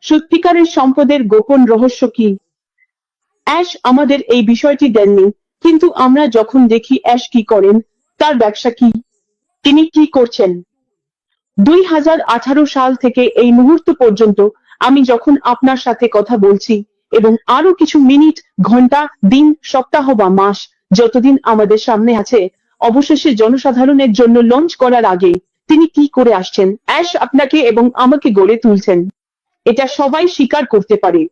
সত্যিকারের সম্পদের গোপন রহস্য কি? অ্যাশ আমাদের এই বিষয়টি দেননি, কিন্তু আমরা যখন দেখি অ্যাশ কি করেন, তার ব্যবসা কি, তিনি কি করছেন। 2018 সাল থেকে এই মুহূর্ত পর্যন্ত আমি যখন আপনার সাথে কথা বলছি, এবং আরো কিছু মিনিট, ঘন্টা, দিন, সপ্তাহ বা মাস যতদিন আমাদের সামনে আছে, অবশেষে জনসাধারণের জন্য লঞ্চ করার আগে তিনি কি করে আসছেন, অ্যাশ আপনাকে এবং আমাকে গড়ে তুলছেন। এটা সবাই স্বীকার করতে পারে,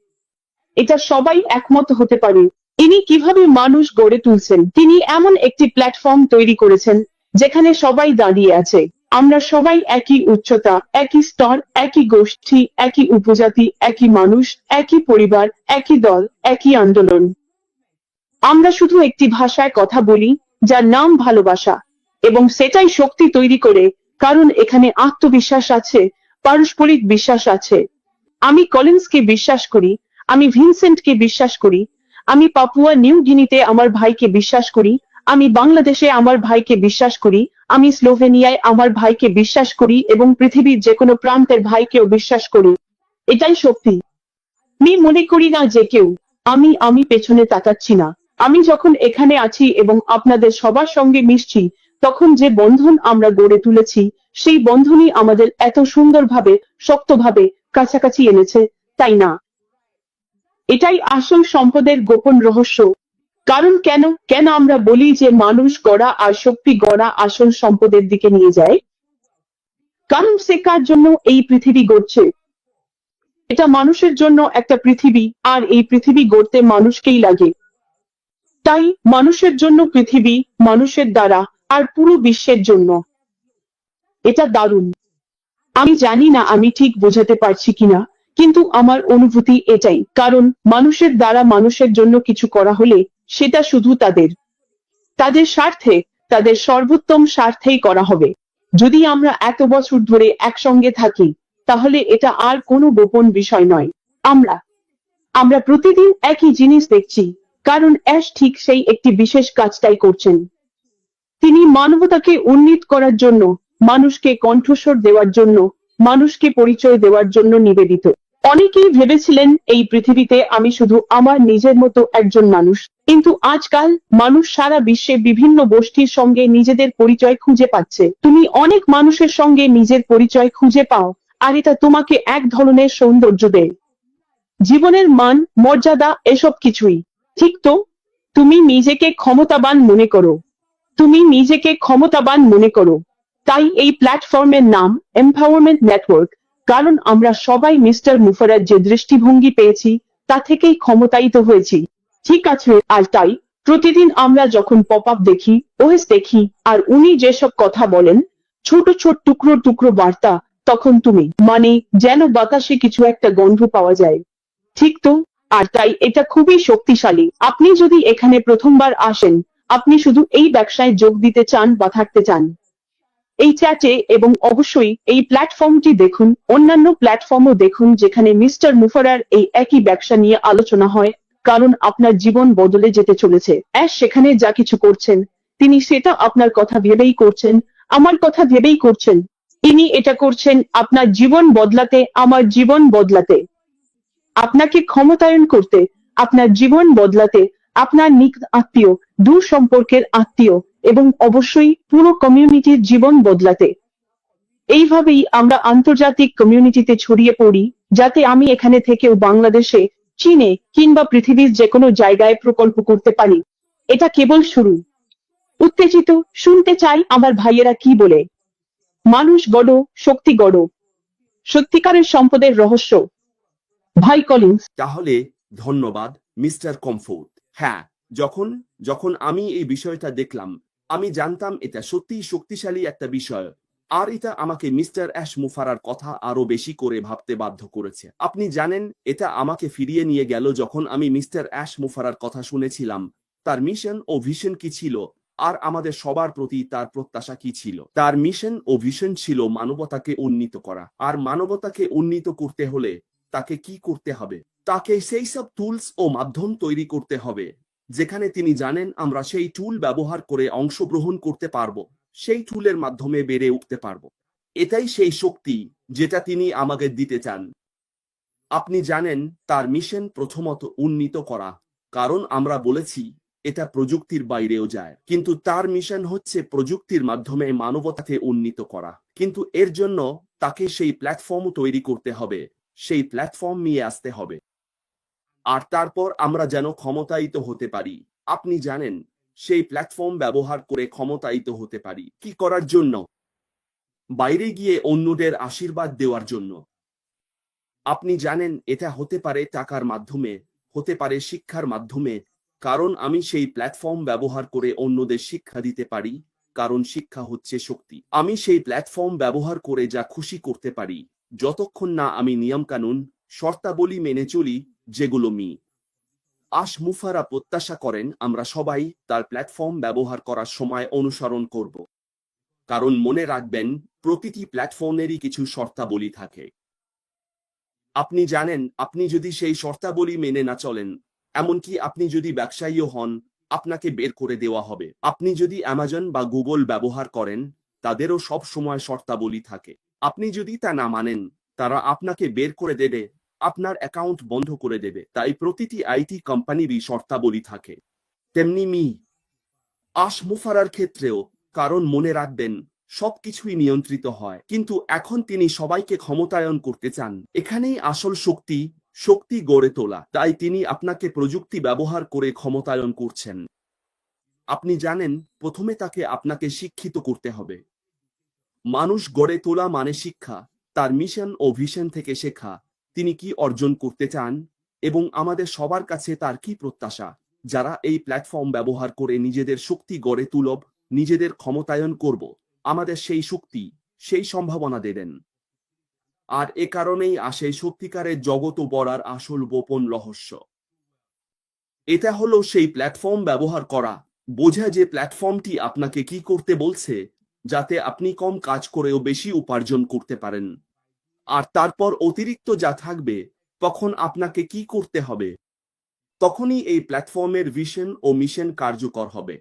এটা সবাই একমত হতে পারে। তিনি কিভাবে মানুষ গড়ে তুলছেন? তিনি এমন একটি প্ল্যাটফর্ম তৈরি করেছেন যেখানে সবাই দাঁড়িয়ে আছে। আমরা সবাই একই উচ্চতা, একই স্তর, একই গোষ্ঠী, একই উপজাতি, একই মানুষ, একই পরিবার, একই দল, একই আন্দোলন। আমরা শুধু একটি ভাষায় কথা বলি, যার নাম ভালোবাসা, এবং সেটাই শক্তি তৈরি করে, কারণ এখানে আত্মবিশ্বাস আছে, পারস্পরিক বিশ্বাস আছে। আমি কলিন্সকে বিশ্বাস করি, আমি ভিনসেন্টকে বিশ্বাস করি, আমি পাপুয়া নিউ গিনিতে আমার ভাইকে বিশ্বাস করি, আমি বাংলাদেশে আমার ভাইকে বিশ্বাস করি, আমি স্লোভেনিয়ায় আমার ভাইকে বিশ্বাস করি, এবং পৃথিবীর যে কোনো প্রান্তের ভাইকেও বিশ্বাস করি। এটাই শক্তি। আমি মনে করি না যে কেউ, আমি পেছনে তাকাচ্ছি না। আমি যখন এখানে আছি এবং আপনাদের সবার সঙ্গে মিশছি, তখন যে বন্ধন আমরা গড়ে তুলেছি, সেই বন্ধনই আমাদের এত সুন্দরভাবে, শক্তভাবে কাছাকাছি এনেছে, তাই না? এটাই আসল সম্পদের গোপন রহস্য। কারণ কেন কেন আমরা বলি যে মানুষ গড়া আর শক্তি গড়া আসল সম্পদের দিকে নিয়ে যায়? কারণ সে কার জন্য এই পৃথিবী গড়ছে? এটা মানুষের জন্য একটা পৃথিবী, আর এই পৃথিবী গড়তে মানুষকেই লাগে। তাই মানুষের জন্য পৃথিবী, মানুষের দ্বারা, আর পুরো বিশ্বের জন্য। এটা দারুণ। আমি জানি না আমি ঠিক বোঝাতে পারছি কিনা, কিন্তু আমার অনুভূতি এটাই। কারণ মানুষের দ্বারা মানুষের জন্য কিছু করা হলে, সেটা শুধু তাদের স্বার্থে, তাদের সর্বোত্তম স্বার্থেই করা হবে। যদি আমরা এত বছর ধরে একসঙ্গে থাকি, তাহলে এটা আর কোনো গোপন বিষয় নয়। আমরা আমরা প্রতিদিন একই জিনিস দেখছি, কারণ অ্যাশ ঠিক সেই একটি বিশেষ কাজটাই করছেন। তিনি মানবতাকে উন্নীত করার জন্য, মানুষকে কণ্ঠস্বর দেওয়ার জন্য, মানুষকে পরিচয় দেওয়ার জন্য নিবেদিত। অনেকেই ভেবেছিলেন এই পৃথিবীতে আমি শুধু আমার নিজের মতো একজন মানুষ, কিন্তু আজকাল মানুষ সারা বিশ্বে বিভিন্ন গোষ্ঠীর সঙ্গে নিজেদের পরিচয় খুঁজে পাচ্ছে। তুমি অনেক মানুষের সঙ্গে নিজের পরিচয় খুঁজে পাও, আর এটা তোমাকে এক ধরনের সৌন্দর্য দেয়, জীবনের মান, মর্যাদা, এসব কিছুই। ঠিক তো? তুমি নিজেকে ক্ষমতাবান মনে করো, তুমি নিজেকে ক্ষমতাবান মনে করো। তাই এই প্ল্যাটফর্মের নাম এম্পাওয়ারমেন্ট নেটওয়ার্ক, কারণ আমরা সবাই মিস্টার মুফারার যে দৃষ্টিভঙ্গি পেয়েছি, তা থেকেই ক্ষমতায়িত হয়েছি। ঠিক আছে, আর তাই প্রতিদিন আমরা যখন পপ আপ দেখি, ওএস দেখি, আর উনি যেসব কথা বলেন, ছোট ছোট টুকরো টুকরো বার্তা, তখন তুমি মানে যেন বাতাসে কিছু একটা গন্ধ পাওয়া যায়। ঠিক তো? আর তাই এটা খুবই শক্তিশালী। আপনি যদি এখানে প্রথমবার আসেন, আপনি শুধু এই ব্যবসায় যোগ দিতে চান বা থাকতে চান, এই চ্যাটে এবং অবশ্যই এই প্ল্যাটফর্মটি দেখুন, অন্যান্য প্ল্যাটফর্মও দেখুন যেখানে মিস্টার মুফারার এই একই ব্যবসা নিয়ে আলোচনা হয়, কারণ আপনার জীবন বদলে যেতে চলেছে। অ্যাশ সেখানে যা কিছু করছেন, তিনি সেটা আপনার কথা ভেবেই করছেন, আমার কথা ভেবেই করছেন। তিনি এটা করছেন আপনার জীবন বদলাতে, আমার জীবন বদলাতে, আপনাকে ক্ষমতায়ন করতে, আপনার জীবন বদলাতে, আপনার নিকট আত্মীয়, দূর সম্পর্কের আত্মীয়, এবং অবশ্যই পুরো কমিউনিটির জীবন বদলাতে। এইভাবেই আমরা আন্তর্জাতিক কমিউনিটিতে ছড়িয়ে পড়ি, যাতে আমি এখানে থেকেও বাংলাদেশে, চীনে, কিংবা পৃথিবীর যে কোনো জায়গায় প্রকল্প করতে পারি। এটা কেবল শুরু। উত্তেজিত, শুনতে চাই আমার ভাইয়েরা কি বলে। মানুষ গড়ো, শক্তি গড়ো, সত্যিকারের সম্পদের রহস্য। ভাই কলিন্স। তাহলে ধন্যবাদ মিস্টার কমফোর্ট। হ্যাঁ, যখন যখন আমি এই বিষয়টা দেখলাম, আমি জানতাম এটা সত্যিই শক্তিশালী একটা বিষয়, আর এটা আমাকে মিস্টার অ্যাশ মুফারার কথা আরো বেশি করে ভাবতে বাধ্য করেছে। আপনি জানেন, এটা আমাকে ফিরিয়ে নিয়ে গেল যখন আমি মিস্টার অ্যাশ মুফারার কথা শুনেছিলাম, তার মিশন ও ভিশন কি ছিল, আর আমাদের সবার প্রতি তার প্রত্যাশা কি ছিল। তার মিশন ও ভিশন ছিল মানবতাকে উন্নীত করা, আর মানবতাকে উন্নীত করতে হলে তাকে কি করতে হবে? তাকে সেই সব টুলস ও মাধ্যম তৈরি করতে হবে যেখানে তিনি জানেন আমরা সেই টুল ব্যবহার করে অংশগ্রহণ করতে পারবো, সেই টুলের মাধ্যমে বেড়ে উঠতে পারবো। এটাই সেই শক্তি যেটা তিনি আমাকে দিতে চান। আপনি জানেন তার মিশন প্রথমত উন্নীত করা, কারণ আমরা বলেছি এটা প্রযুক্তির বাইরেও যায়, কিন্তু তার মিশন হচ্ছে প্রযুক্তির মাধ্যমে মানবতাকে উন্নীত করা। কিন্তু এর জন্য তাকে সেই প্ল্যাটফর্ম তৈরি করতে হবে, সেই প্ল্যাটফর্ম নিয়ে আসতে হবে, আর তারপর আমরা যেন ক্ষমতায়িত হতে পারি। আপনি জানেন সেই প্ল্যাটফর্ম ব্যবহার করে ক্ষমতায়িত হতে পারি কি করার জন্য? বাইরে গিয়ে অন্যদের আশীর্বাদ দেওয়ার জন্য। আপনি জানেন এটা হতে পারে টাকার মাধ্যমে, হতে পারে শিক্ষার মাধ্যমে, কারণ আমি সেই প্ল্যাটফর্ম ব্যবহার করে অন্যদের শিক্ষা দিতে পারি, কারণ শিক্ষা হচ্ছে শক্তি। আমি সেই প্ল্যাটফর্ম ব্যবহার করে যা খুশি করতে পারি, যতক্ষণ না আমি নিয়মকানুন শর্তাবলী মেনে চলি, যেগুলো মুফারা প্রত্যাশা করেন আমরা সবাই তার প্ল্যাটফর্ম ব্যবহার করার সময় অনুসরণ করব। কারণ মনে রাখবেন প্রতিটি প্ল্যাটফর্মেরই কিছু শর্তাবলী থাকে। আপনি জানেন আপনি যদি সেই শর্তাবলী মেনে না চলেন, এমনকি আপনি যদি ব্যবসায়ীও হন, আপনাকে বের করে দেওয়া হবে। আপনি যদি অ্যামাজন বা গুগল ব্যবহার করেন, তাদেরও সব সময় শর্তাবলী থাকে। আপনি যদি তা না মানেন, তারা আপনাকে বের করে দেবে, আপনার অ্যাকাউন্ট বন্ধ করে দেবে। তাই প্রতিটি আইটি কোম্পানিরই শর্তাবলী থাকে। তেমনি মুফারার ক্ষেত্রেও, কারণ মনে রাখবেন সবকিছুই নিয়ন্ত্রিত হয়, কিন্তু এখন তিনি সবাইকে ক্ষমতায়ন করতে চান। এখানেই আসল শক্তি গড়ে তোলা। তাই তিনি আপনাকে প্রযুক্তি ব্যবহার করে ক্ষমতায়ন করছেন। আপনি জানেন প্রথমে তাকে আপনাকে শিক্ষিত করতে হবে। মানুষ গড়ে তোলা মানে শিক্ষা, তার মিশন ও ভিশন থেকে শেখা, তিনি কি অর্জন করতে চান এবং আমাদের সবার কাছে তার কি প্রত্যাশা। যারা এই প্ল্যাটফর্ম ব্যবহার করে নিজেদের শক্তি গড়ে তুলব, নিজেদের ক্ষমতায়ন করব, আমাদের সেই শক্তি, সেই সম্ভাবনা দেবেন। আর এ কারণেই আসে সত্যিকারের জগৎ বড়ার আসল গোপন রহস্য। এটা হলো সেই প্ল্যাটফর্ম ব্যবহার করা, বোঝা যে প্ল্যাটফর্মটি আপনাকে কি করতে বলছে, যাতে আপনি কম কাজ করেও বেশি উপার্জন করতে পারেন। আর তারপর অতিরিক্ত যা থাকবে, তখন আপনাকে কি করতে হবে? তখনই এই প্ল্যাটফর্মের ভিশন ও মিশন কার্যকর হবে।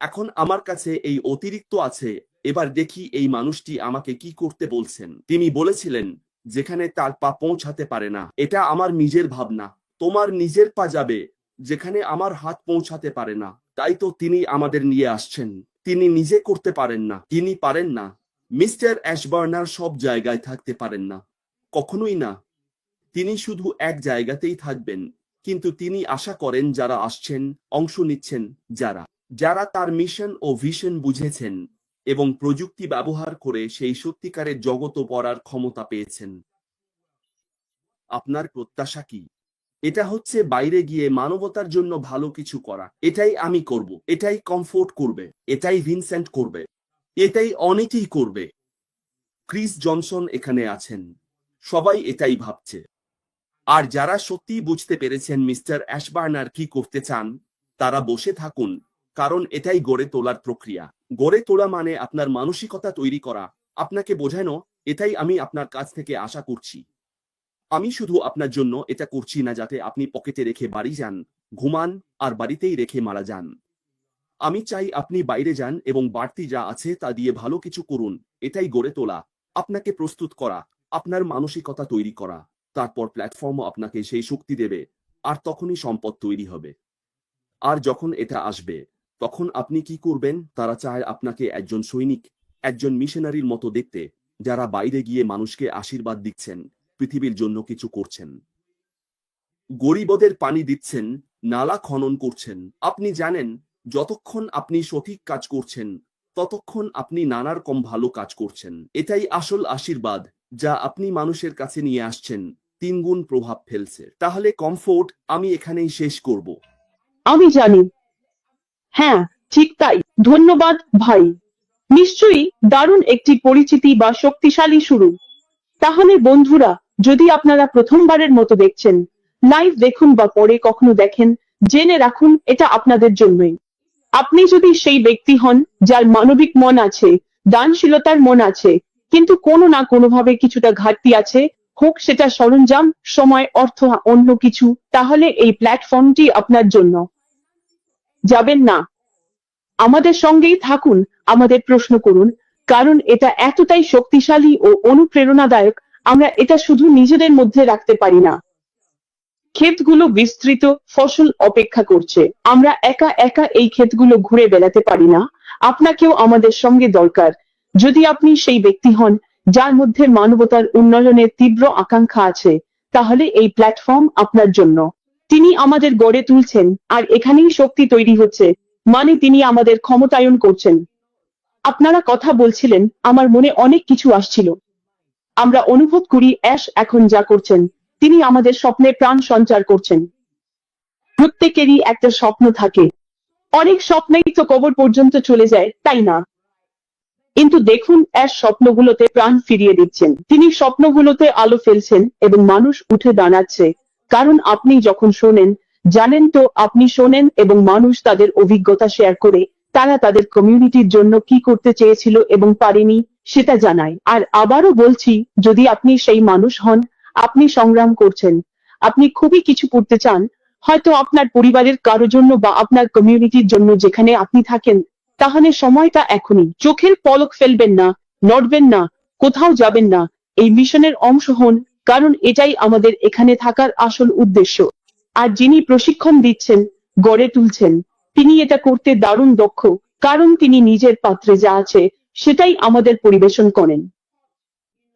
এখন আমার কাছে এই অতিরিক্ত আছে, এবার দেখি এই মানুষটি আমাকে কি করতে বলছেন। তিনি বলেছিলেন যেখানে তার পা পৌঁছাতে পারে না। এটা আমার নিজের ভাবনা। তোমার নিজের পা যাবে যেখানে আমার হাত পৌঁছাতে পারে না। তাই তো তিনি আমাদের নিয়ে আসছেন। তিনি নিজে করতে পারেন না, তিনি পারেন না। মিস্টার অ্যাশবার্নার সব জায়গায় থাকতে পারেন না, কখনোই না। তিনি শুধু এক জায়গাতেই থাকবেন, কিন্তু তিনি আশা করেন যারা আসছেন, অংশ নিচ্ছেন, যারা তার মিশন ও ভিশন বুঝেছেন এবং প্রযুক্তি ব্যবহার করে সেই সত্যিকারের জগৎ পড়ার ক্ষমতা পেয়েছেন। আপনার প্রত্যাশা কি? এটা হচ্ছে বাইরে গিয়ে মানবতার জন্য ভালো কিছু করা। এটাই আমি করব, এটাই কমফোর্ট করবে, এটাই ভিনসেন্ট করবে, এটাই অনেকেই করবে। ক্রিস জনসন এখানে আছেন, সবাই এটাই ভাবছে। আর যারা সত্যি বুঝতে পেরেছেন মিস্টার অ্যাশবার্নার কি করতে চান, তারা বসে থাকুন, কারণ এটাই গড়ে তোলার প্রক্রিয়া। গড়ে তোলা মানে আপনার মানসিকতা তৈরি করা, আপনাকে বোঝানো এটাই আমি আপনার কাছ থেকে আশা করছি। আমি শুধু আপনার জন্য এটা করছি না যাতে আপনি পকেটে রেখে বাড়ি যান, ঘুমান আর বাড়িতেই রেখে মারা যান। আমি চাই আপনি বাইরে যান এবং বাড়তি যা আছে তা দিয়ে ভালো কিছু করুন। এটাই গড়ে তোলা, আপনাকে প্রস্তুত করা, আপনার মানসিকতা তৈরি করা। তারপর প্ল্যাটফর্মও আপনাকে সেই শক্তি দেবে, আর তখনই সম্পদ তৈরি হবে। আর যখন এটা আসবে, তখন আপনি কি করবেন? তারা চায় আপনাকে একজন সৈনিক, একজন মিশনারির মতো দেখতে, যারা বাইরে গিয়ে মানুষকে আশীর্বাদ দিচ্ছেন, পৃথিবীর জন্য কিছু করছেন, গরিবদের পানি দিচ্ছেন, নালা খনন করছেন। আপনি জানেন যতক্ষণ আপনি সঠিক কাজ করছেন, ততক্ষণ আপনি নানা রকম ভালো কাজ করছেন। এটাই আসল আশীর্বাদ, যা আপনি মানুষের কাছে নিয়ে আসছেন, 3 গুণ প্রভাব ফেলছে। তাহলে কমফোর্ট, আমি এখানেই শেষ করব। আমি জানি। হ্যাঁ, ঠিক তাই। ধন্যবাদ ভাই। নিশ্চয়ই দারুণ একটি পরিচিতি বা শক্তিশালী শুরু। তাহলে বন্ধুরা, যদি আপনারা প্রথমবারের মতো দেখছেন, লাইভ দেখুন বা পরে কখনো দেখেন, জেনে রাখুন এটা আপনাদের জন্যই। আপনি যদি সেই ব্যক্তি হন যার মানবিক মন আছে, দানশীলতার মন আছে, কিন্তু কোনো না কোনোভাবে কিছুটা ঘাটতি আছে, হোক সেটা সরঞ্জাম, সময়, অর্থ, অন্য কিছু, তাহলে এই প্ল্যাটফর্মটি আপনার জন্য। যাবেন না, আমাদের সঙ্গেই থাকুন, আমাদের প্রশ্ন করুন, কারণ এটা এতটাই শক্তিশালী ও অনুপ্রেরণাদায়ক, আমরা এটা শুধু নিজেদের মধ্যে রাখতে পারি না। ক্ষেতগুলো বিস্তৃত ফসল অপেক্ষা করছে। আমরা একা একা এই ক্ষেতগুলো ঘুরে বেড়াতে পারি না, আপনাকেও আমাদের সঙ্গে দরকার। যদি আপনি সেই ব্যক্তি হন যার মধ্যে মানবতার উন্নয়নের তীব্র আকাঙ্ক্ষা আছে, তাহলে এই প্ল্যাটফর্ম আপনার জন্য। তিনি আমাদের গড়ে তুলছেন, আর এখানেই শক্তি তৈরি হচ্ছে, মানে তিনি আমাদের ক্ষমতায়ন করছেন। আপনারা কথা বলছিলেন, আমার মনে অনেক কিছু আসছিল। আমরা অনুভব করি অ্যাশ এখন যা করছেন, তিনি আমাদের স্বপ্নে প্রাণ সঞ্চার করছেন। প্রত্যেকেরই একটা স্বপ্ন থাকে, অনেক স্বপ্নেই তো কবর পর্যন্ত চলে যায়, তাই না? কিন্তু দেখুন, অ্যাশ স্বপ্নগুলোতে প্রাণ ফিরিয়ে দিচ্ছেন। তিনি স্বপ্নগুলোতে আলো ফেলছেন এবং মানুষ উঠে দাঁড়াচ্ছে। কারণ আপনি যখন শোনেন, জানেন তো আপনি শোনেন এবং মানুষ তাদের অভিজ্ঞতা শেয়ার করে, তারা তাদের কমিউনিটির জন্য কি করতে চেয়েছিল এবং পারেনি সেটা জানায়। আর আবারও বলছি, যদি আপনি সেই মানুষ হন, আপনি সংগ্রাম করছেন, আপনি খুবই কিছু করতে চান, হয়তো আপনার পরিবারের কারো জন্য বা আপনার কমিউনিটির জন্য যেখানে আপনি থাকেন, তাহলে সময়টা এখনই। চোখের পলক ফেলবেন না, নড়বেন না, কোথাও যাবেন না, এই মিশনের অংশ হন, কারণ এটাই আমাদের এখানে থাকার আসল উদ্দেশ্য। আর যিনি প্রশিক্ষণ দিচ্ছেন, গড়ে তুলছেন, তিনি এটা করতে দারুণ দক্ষ, কারণ তিনি নিজের পাত্রে যা আছে সেটাই আমাদের পরিবেশন করেন।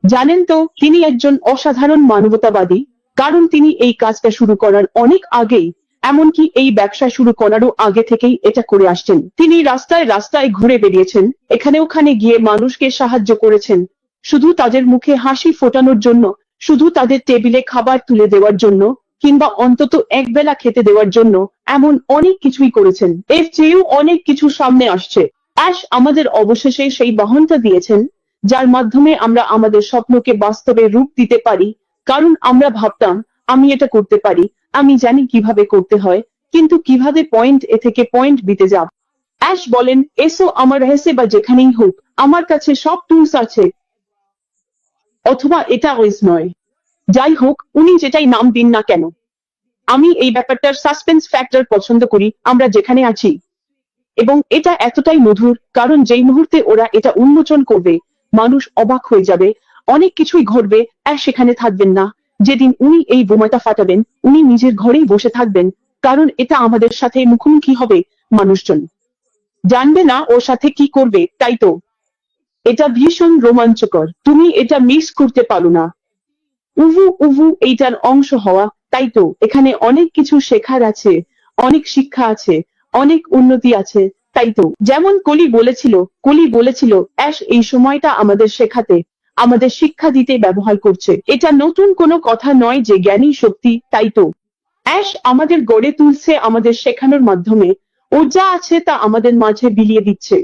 জানেন তো, তিনি একজন অসাধারণ মানবতাবাদী, কারণ তিনি এই কাজটা শুরু করার অনেক আগেই, এমনকি এই ব্যবসা শুরু করারও আগে থেকেই এটা করে আসছেন। তিনি রাস্তায় রাস্তায় ঘুরে বেরিয়েছেন, এখানে ওখানে গিয়ে মানুষকে সাহায্য করেছেন, শুধু তাদের মুখে হাসি ফোটানোর জন্য, শুধু তাদের টেবিলে খাবার তুলে দেওয়ার জন্য, কিংবা অন্তত একবেলা খেতে দেওয়ার জন্য। এমন অনেক কিছুই করেছেন, এর চেয়েও অনেক কিছু সামনে আসছে। অ্যাশ আমাদের অবশেষে সেই বাহনটা দিয়েছেন, যার মাধ্যমে আমরা আমাদের স্বপ্নকে বাস্তবে রূপ দিতে পারি। কারণ আমরা ভাবতাম, আমি এটা করতে পারি, আমি জানি কিভাবে করতে হয়, কিন্তু কিভাবে পয়েন্ট এ থেকে পয়েন্ট বিতে যাব। অ্যাশ বলেন, এসো আমার হেসে বা যেখানেই হোক, আমার কাছে সব টুলস আছে। অথবা এটা ওইস নয়, যাই হোক, উনি যেটাই নাম দিন না কেন, আমি এই ব্যাপারটার সাসপেন্স ফ্যাক্টর পছন্দ করি। আমরা যেখানে আছি, এবং এটা এতটাই মধুর, কারণ যেই মুহূর্তে ওরা এটা উন্মোচন করবে, মানুষ অবাক হয়ে যাবে, অনেক কিছুই ঘটবে। আর সেখানে থাকবেন না, যেদিন উনি এই বোমাটা ফাটাবেন, উনি নিজের ঘরেই বসে থাকবেন, কারণ এটা আমাদের সাথে মুখোমুখি হবে। মানুষজন জানবে না ওর সাথে কি করবে, তাই তো এটা ভীষণ রোমাঞ্চকর। তুমি এটা মিস করতে পারো না। উভু উভু এইটার অংশ হওয়া, তাই তো এখানে অনেক কিছু শেখার আছে, অনেক শিক্ষা আছে, অনেক উন্নতি আছে, তাই তো। যেমন কলি বলেছিল অ্যাশ এই সময়টা আমাদের শেখাতে, আমাদের শিক্ষা দিতে ব্যবহার করছে। এটা নতুন কোনো কথা নয় যে জ্ঞানী শক্তি, তাই তো। অ্যাশ আমাদের গড়ে তুলছে আমাদের শেখানোর মাধ্যমে, ও যা আছে তা আমাদের মাঝে বিলিয়ে দিচ্ছে।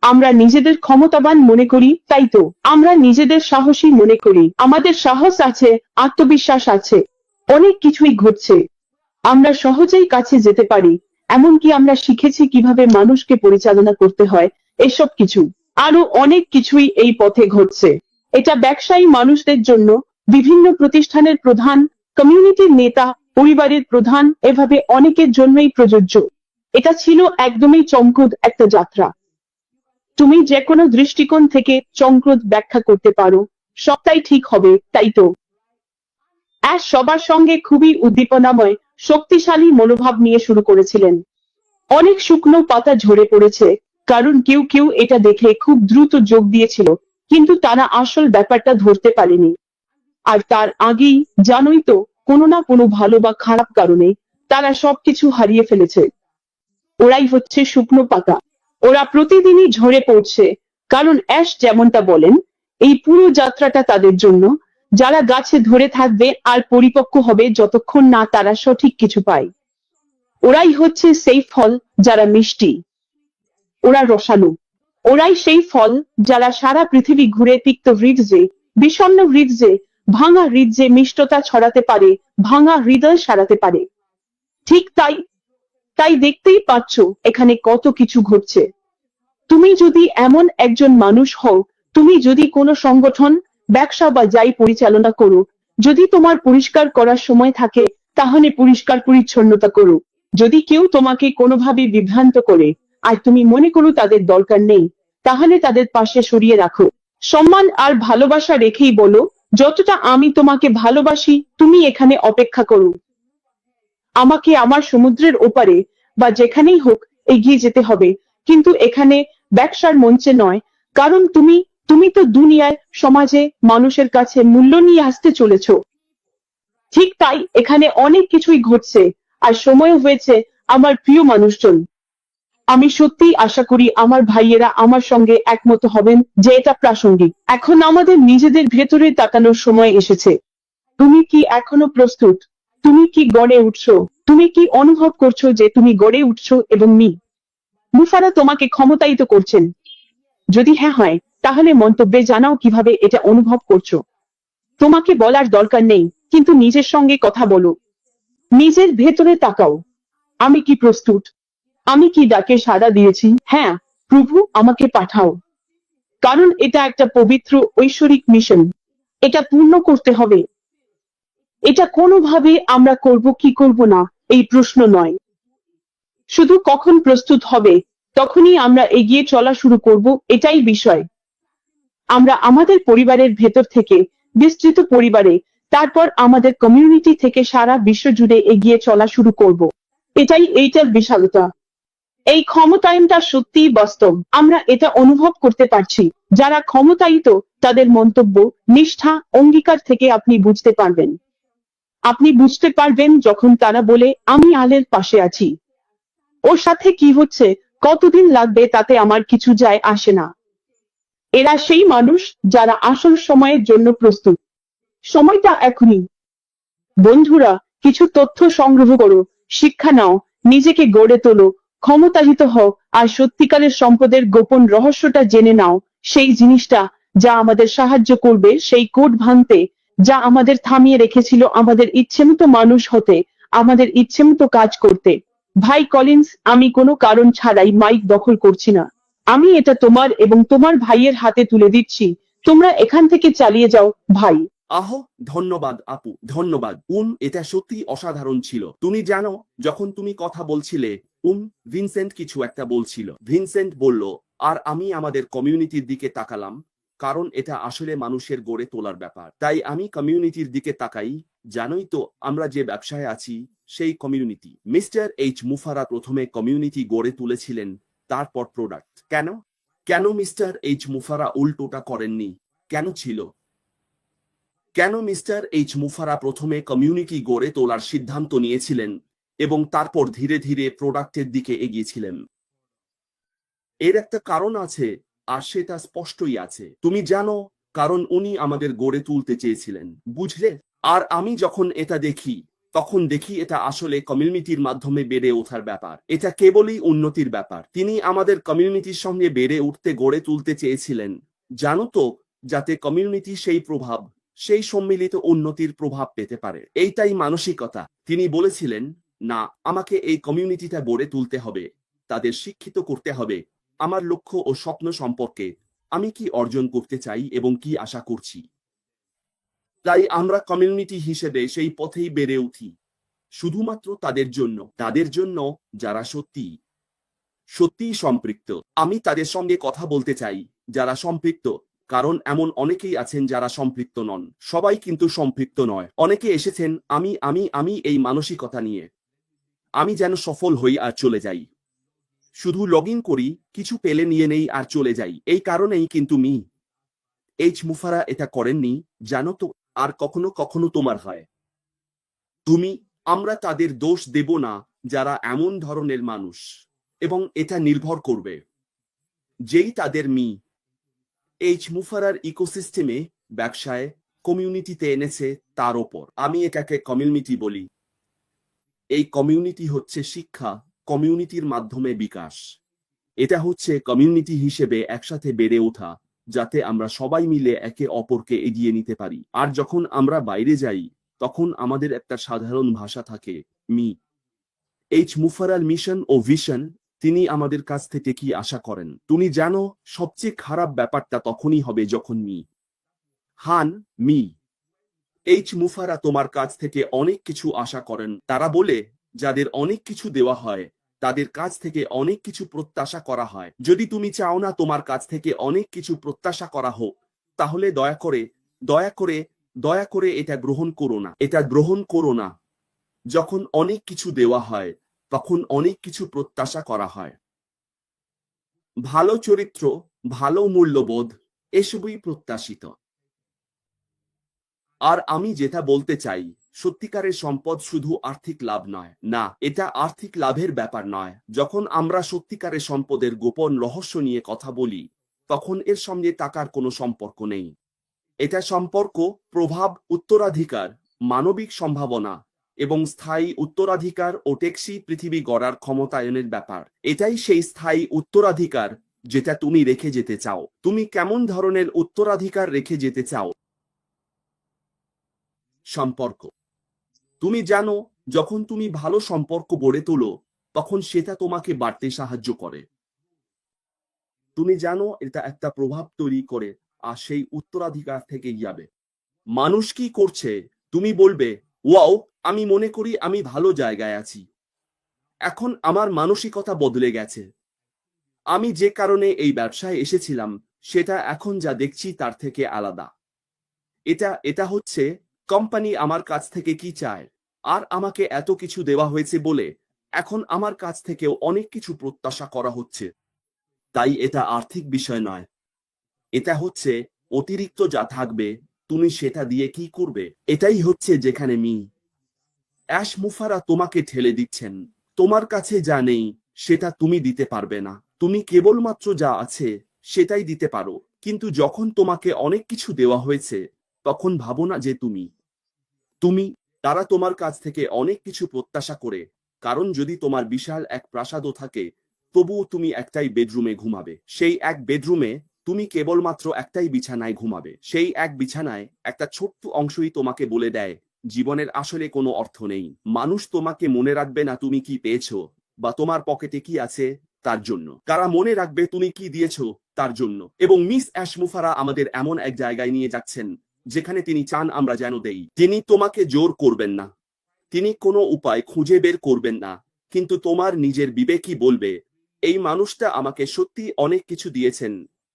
আমরা নিজেদের ক্ষমতাবান মনে করি, তাই তো। আমরা নিজেদের সাহসী মনে করি, আমাদের সাহস আছে, আত্মবিশ্বাস আছে, অনেক কিছুই ঘটছে। আমরা সহজেই কাছে যেতে পারি, এমনকি আমরা শিখেছি কিভাবে মানুষকে পরিচালনা করতে হয়। এসব কিছু আরো অনেক কিছুই এই পথে ঘটছে। এটা ব্যবসায়ী মানুষদের জন্য, বিভিন্ন প্রতিষ্ঠানের প্রধান, কমিউনিটির নেতা, পরিবারের প্রধান, এভাবে অনেকের জন্যই প্রযোজ্য। এটা ছিল একদমই চমকপ্রদ একটা যাত্রা। তুমি যে কোনো দৃষ্টিকোণ থেকে চমকপ্রদ ব্যাখ্যা করতে পারো, সবটাই ঠিক হবে, তাই তো। অ্যাশ সবার সঙ্গে খুবই উদ্দীপনাময়, শক্তিশালী মনোভাব নিয়ে শুরু করেছিলেন। অনেক শুকনো পাতা ঝরে পড়েছে, কারণ কেউ কেউ এটা দেখে খুব দ্রুত যোগ দিয়েছিল, কিন্তু তারা আসল ব্যাপারটা ধরতে পারেনি। আর তার আগেই, জানোই তো, কোনো না কোনো ভালো বা খারাপ কারণে তারা সবকিছু হারিয়ে ফেলেছে। ওরাই হচ্ছে শুকনো পাতা, ওরা প্রতিদিনই ঝরে পড়ছে। কারণ অ্যাশ যেমনটা বলেন, এই পুরো যাত্রাটা তাদের জন্য, যারা গাছে ধরে থাকবে আর পরিপক্ক হবে যতক্ষণ না তারা সঠিক কিছু পায়। ওরাই হচ্ছে সেই ফল যারা মিষ্টি, ওরা রসালো। ওরাই সেই ফল যারা সারা পৃথিবী ঘুরে তিক্ত হৃদয়ে, বিষণ্ণ হৃদয়ে, ভাঙা হৃদয়ে মিষ্টতা ছড়াতে পারে, ভাঙা হৃদয় সারাতে পারে। ঠিক তাই। তাই দেখতেই পাচ্ছ এখানে কত কিছু ঘটছে। তুমি যদি এমন একজন মানুষ হও, তুমি যদি কোনো সংগঠন, ব্যবসা বা যাই পরিচালনা করো, যদি তোমার পরিষ্কার করার সময় থাকে, তাহলে পরিষ্কার পরিচ্ছন্নতা করো। যদি কেউ তোমাকে কোনোভাবে বিভ্রান্ত করে, আর তুমি মনে করো তাদের দরকার নেই, তাহলে তাদের পাশে সরিয়ে রাখো। সম্মান আর ভালোবাসা রেখেই বলো, যতটা আমি তোমাকে ভালোবাসি তুমি এখানে অপেক্ষা করো। আমাকে আমার সমুদ্রের ওপারে বা যেখানেই হোক এগিয়ে যেতে হবে, কিন্তু এখানে ব্যবসার মঞ্চে নয়। কারণ তুমি তুমি তো দুনিয়ার সমাজে মানুষের কাছে মূল্য নিয়ে আসতে চলেছো। ঠিক তাই এখানে অনেক কিছুই ঘটছে, আর সময় হয়েছে আমার প্রিয় মানুষজন। আমি সত্যিই আশা করি আমার ভাইয়েরা আমার সঙ্গে একমত হবেন যে এটা প্রাসঙ্গিক। এখন আমাদের নিজেদের ভেতরে তাকানোর সময় এসেছে। তুমি কি এখনো প্রস্তুত? তুমি কি গড়ে উঠছো? তুমি কি অনুভব করছো যে তুমি গড়ে উঠছো এবং মুফারা তোমাকে ক্ষমতায়িত করছেন? যদি হ্যাঁ হয়, তাহলে মন্তব্যে জানাও কিভাবে এটা অনুভব করছো। তোমাকে বলার দরকার নেই, কিন্তু নিজের সঙ্গে কথা বলো। নিজের ভেতরে তাকাও। আমি কি প্রস্তুত? আমি কি ডাকে সাড়া দিয়েছি? হ্যাঁ, প্রভু আমাকে পাঠাও। কারণ এটা একটা পবিত্র ঐশ্বরিক মিশন। এটা পূর্ণ করতে হবে। এটা কোনোভাবে আমরা করব কি করব না এই প্রশ্ন নয়। শুধু কখন প্রস্তুত হবে তখনই আমরা এগিয়ে চলা শুরু করব, এটাই বিষয়। আমরা আমাদের পরিবারের ভেতর থেকে বিস্তৃত পরিবারে, তারপর আমাদের কমিউনিটি থেকে সারা বিশ্ব জুড়ে এগিয়ে চলা শুরু করব। এটাই এইটার বিশালতা। এই ক্ষমতায়নটা সত্যিই বাস্তব। আমরা এটা অনুভব করতে পারছি। যারা ক্ষমতায়িত তাদের মন্তব্য, নিষ্ঠা, অঙ্গীকার থেকে আপনি বুঝতে পারবেন। আপনি বুঝতে পারবেন যখন তারা বলে আমি আলের পাশে আছি। ওর সাথে কি হচ্ছে, কতদিন লাগবে তাতে আমার কিছু যায় আসে না। এরা সেই মানুষ যারা আসল সময়ের জন্য প্রস্তুত। সময়টা এখনই। বন্ধুরা, কিছু তথ্য সংগ্রহ করো, শিক্ষা নাও, নিজেকে গড়ে তোলো, ক্ষমতায়িত হও, আর সত্যিকারের সম্পদের গোপন রহস্যটা জেনে নাও। সেই জিনিসটা যা আমাদের সাহায্য করবে সেই কোড ভাঙতে, যা আমাদের থামিয়ে রেখেছিল আমাদের ইচ্ছেমতো মানুষ হতে, আমাদের ইচ্ছেমতো কাজ করতে। ভাই কলিন্স, আমি কোনো কারণ ছাড়াই মাইক দখল করছি না। আমি এটা তোমার এবং তোমার ভাইয়ের হাতে তুলে দিচ্ছি। তোমরা এখান থেকে চালিয়ে যাও, ভাই। আহ, ধন্যবাদ আপু, ধন্যবাদ। এটা সত্যি অসাধারণ ছিল। তুমি জানো, যখন তুমি কথা বলছিলে, ভিনসেন্ট কিছু একটা বলছিল। ভিনসেন্ট বলল, আর আমি আমাদের কমিউনিটির দিকে তাকালাম, কারণ এটা আসলে মানুষের গড়ে তোলার ব্যাপার। তাই আমি কমিউনিটির দিকে তাকাই। জানোই তো আমরা যে ব্যবসায় আছি সেই কমিউনিটি। মিস্টার এইচ মুফারা প্রথমে কমিউনিটি গড়ে তুলেছিলেন, তারপর প্রোডাক্ট। কেন কেন মিস্টার এইচ মুফারা উল্টোটা করেননি? কেন ছিল? কেন মিস্টার এইচ মুফারা প্রথমে কমিউনিটি গড়ে তোলার সিদ্ধান্ত নিয়েছিলেন এবং তারপর ধীরে ধীরে প্রোডাক্টের দিকে এগিয়েছিলেন? এর একটা কারণ আছে, আর সেটা স্পষ্টই আছে। তুমি জানো, কারণ উনি আমাদের গড়ে তুলতে চেয়েছিলেন, বুঝলে? আর আমি যখন এটা দেখি, তখন দেখি এটা আসলে কমিউনিটির মাধ্যমে বেড়ে ওঠার ব্যাপার। এটা কেবলই উন্নতির ব্যাপার। তিনি আমাদের কমিউনিটির সঙ্গে বেড়ে উঠতে গড়ে তুলতে চেয়েছিলেন, জানো তো, যাতে কমিউনিটি সেই প্রভাব, সেই সম্মিলিত উন্নতির প্রভাব পেতে পারে। এইটাই মানসিকতা। তিনি বলেছিলেন, না, আমাকে এই কমিউনিটিটা গড়ে তুলতে হবে, তাদের শিক্ষিত করতে হবে আমার লক্ষ্য ও স্বপ্ন সম্পর্কে, আমি কি অর্জন করতে চাই এবং কি আশা করছি। তাই আমরা কমিউনিটি হিসেবে সেই পথেই বেড়ে উঠি, শুধুমাত্র তাদের জন্য যারা সত্যিই সম্পৃক্ত। আমি তাদের সঙ্গে কথা বলতে চাই যারা সম্পৃক্ত, কারণ এমন অনেকেই আছেন যারা সম্পৃক্ত নন। সবাই কিন্তু সম্পৃক্ত নয়। অনেকে এসেছেন আমি এই মানসিকতা নিয়ে, আমি যেন সফল হই আর চলে যাই, শুধু লগ ইন করি, কিছু পেলে নিয়ে নেই আর চলে যাই। এই কারণেই কিন্তু এইচ মুফারা এটা করেননি, জানো তো। আর কখনো কখনো তোমার হয়, আমরা তাদের দোষ দেব না যারা এমন ধরনের মানুষ, এবং এটা নির্ভর করবে যেই তাদের এইচ মুফারার ইকোসিস্টেমে, ব্যবসায়, কমিউনিটিতে এনেছে তার ওপর। আমি এটাকে কমিউনিটি বলি। এই কমিউনিটি হচ্ছে শিক্ষা, কমিউনিটির মাধ্যমে বিকাশ। এটা হচ্ছে কমিউনিটি হিসেবে একসাথে বেড়ে ওঠা, যাতে আমরা সবাই মিলে একে অপরকে এগিয়ে নিতে পারি। আর যখন আমরা বাইরে যাই, তখন আমাদের একটা সাধারণ ভাষা থাকে, এইচ মুফারাল মিশন ও ভিশন। তিনি আমাদের কাছ থেকে কি আশা করেন তুমি জানো? সবচেয়ে খারাপ ব্যাপারটা তখনই হবে যখন এইচ মুফারা তোমার কাছ থেকে অনেক কিছু আশা করেন। তারা বলে, যাদের অনেক কিছু দেওয়া হয় তাদের কাছ থেকে অনেক কিছু প্রত্যাশা করা হয়। যদি তুমি চাও না তোমার কাছ থেকে অনেক কিছু প্রত্যাশা করা হোক, তাহলে দয়া করে দয়া করে এটা গ্রহণ করো না, এটা গ্রহণ করো না। যখন অনেক কিছু দেওয়া হয় তখন অনেক কিছু প্রত্যাশা করা হয়। ভালো চরিত্র, ভালো মূল্যবোধ এসবই প্রত্যাশিত। আর আমি যেটা বলতে চাই, সত্যিকারের সম্পদ শুধু আর্থিক লাভ নয়। না, এটা আর্থিক লাভের ব্যাপার নয়। যখন আমরা সত্যিকারের সম্পদের গোপন রহস্য নিয়ে কথা বলি, তখন এর সঙ্গে টাকার কোনো সম্পর্ক নেই। এটা সম্পর্ক, প্রভাব, উত্তরাধিকার, মানবিক সম্ভাবনা এবং স্থায়ী উত্তরাধিকার ও টেকসই পৃথিবী গড়ার ক্ষমতায়নের ব্যাপার। এটাই সেই স্থায়ী উত্তরাধিকার যেটা তুমি রেখে যেতে চাও। তুমি কেমন ধরনের উত্তরাধিকার রেখে যেতে চাও? সম্পর্ক। তুমি জানো, যখন তুমি ভালো সম্পর্ক গড়ে তোলো, তখন সেটা তোমাকে বাড়তে সাহায্য করে। তুমি জানো এটা একটা প্রভাব তৈরি করে, আর সেই উত্তরাধিকার থেকে যাবে। মানুষ কি করছে? তুমি বলবে, ওয়াও, আমি মনে করি আমি ভালো জায়গায় আছি। এখন আমার মানসিকতা বদলে গেছে। আমি যে কারণে এই ব্যবসায় এসেছিলাম সেটা এখন যা দেখছি তার থেকে আলাদা। এটা হচ্ছে কোম্পানি আমার কাছ থেকে কি চায়, আর আমাকে এত কিছু দেওয়া হয়েছে বলে এখন আমার কাছ থেকেও অনেক কিছু প্রত্যাশা করা হচ্ছে। তাই এটা আর্থিক বিষয় নয়, এটা হচ্ছে অতিরিক্ত যা থাকবে তুমি সেটা দিয়ে কি করবে। এটাই হচ্ছে যেখানে অ্যাশ মুফারা তোমাকে ঠেলে দিচ্ছেন। তোমার কাছে যা নেই সেটা তুমি দিতে পারবে না। তুমি কেবলমাত্র যা আছে সেটাই দিতে পারো। কিন্তু যখন তোমাকে অনেক কিছু দেওয়া হয়েছে, তখন ভাবো না যে তুমি তারা তোমার কাছ থেকে অনেক কিছু প্রত্যাশা করে। কারণ যদি তোমার বিশাল এক প্রাসাদও থাকে, তবুও তুমি একটাই বেডরুমে ঘুমাবে। সেই এক বেডরুমে তুমি কেবলমাত্র একটাই বিছানায় ঘুমাবে। সেই এক বিছানায় একটা ছোট্ট অংশই তোমাকে বলে দেয় জীবনের আসলে কোনো অর্থ নেই। মানুষ তোমাকে মনে রাখবে না তুমি কি পেয়েছো বা তোমার পকেটে কি আছে তার জন্য। কারা মনে রাখবে তুমি কি দিয়েছো তার জন্য। এবং মিস অ্যাশ মুফারা আমাদের এমন এক জায়গায় নিয়ে যাচ্ছেন যেখানে তিনি চান আমরা যেন দেই। তিনি তোমাকে জোর করবেন না, তিনি কোনো উপায় খুঁজে বের করবেন না, কিন্তু তোমার নিজের বিবেকই বলবে, এই মানুষটা আমাকে সত্যি অনেক কিছু দিয়েছেন,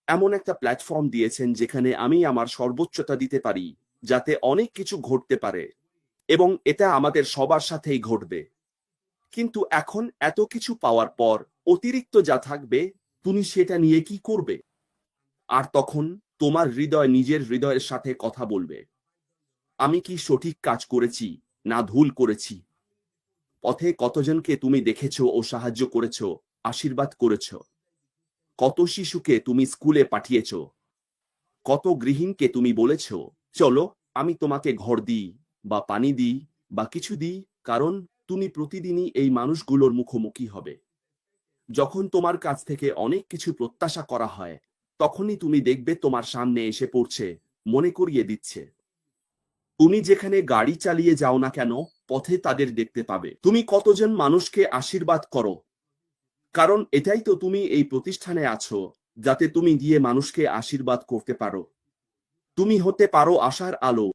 এমন একটা প্ল্যাটফর্ম দিয়েছেন যেখানে আমি আমার সর্বোচ্চতা দিতে পারি, যাতে অনেক কিছু ঘটতে পারে, এবং এটা আমাদের সবার সাথেই ঘটবে। কিন্তু এখন এত কিছু পাওয়ার পর অতিরিক্ত যা থাকবে তুমি সেটা নিয়ে কি করবে? আর তখন তোমার হৃদয় নিজের হৃদয়ের সাথে কথা বলবে, আমি কি সঠিক কাজ করেছি না ভুল করেছি? পথে কতজনকে তুমি দেখেছো ও সাহায্য করেছো, আশীর্বাদ করেছো? কত শিশুকে তুমি স্কুলে পাঠিয়েছো? কত গৃহিণীকে তুমি বলেছো, চলো আমি তোমাকে ঘর দিই বা পানি দিই বা কিছু দিই? কারণ তুমি প্রতিদিনই এই মানুষগুলোর মুখোমুখি হবে। যখন তোমার কাছ থেকে অনেক কিছু প্রত্যাশা করা হয়, তখনই তুমি দেখবে তোমার সামনে এসে পড়ছে, মনে করিয়ে দিচ্ছে। তুমি যেখানে গাড়ি চালিয়ে যাও না কেন, পথে তাদের দেখতে পাবে। তুমি কতজন মানুষকে আশীর্বাদ করো, কারণ এটাই তো তুমি এই প্রতিষ্ঠানে আছো, যাতে তুমি গিয়ে মানুষকে আশীর্বাদ করতে পারো। তুমি হতে পারো আশার আলো।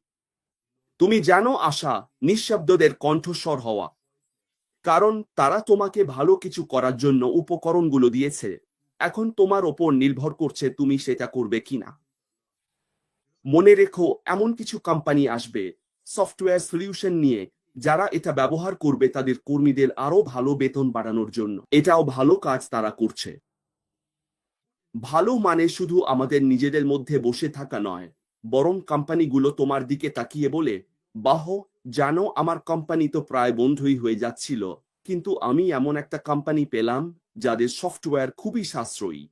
তুমি জানো, আশা নিঃশব্দদের কণ্ঠস্বর হওয়া, কারণ তারা তোমাকে ভালো কিছু করার জন্য উপকরণগুলো দিয়েছে। এখন তোমার ওপর নির্ভর করছে তুমি সেটা করবে কিনা। মনে রেখো, এমন কিছু কোম্পানি আসবে সফটওয়্যার সলিউশন নিয়ে, যারা এটা ব্যবহার করবে তাদের কর্মীদের আরো ভালো বেতন বাড়ানোর জন্য। এটাও ভালো কাজ তারা করছে। ভালো মানে শুধু আমাদের নিজেদের মধ্যে বসে থাকা নয়, বরং কোম্পানিগুলো তোমার দিকে তাকিয়ে বলে, বাহ, জানো আমার কোম্পানি তো প্রায় বন্ধই হয়ে যাচ্ছিল, কিন্তু আমি এমন একটা কোম্পানি পেলাম যাদের সফটওয়্যার খুবই সাশ্রয়ী,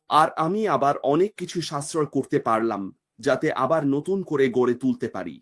আর আমি আবার অনেক কিছু সাশ্রয় করতে পারলাম যাতে আবার নতুন করে গড়ে তুলতে পারি।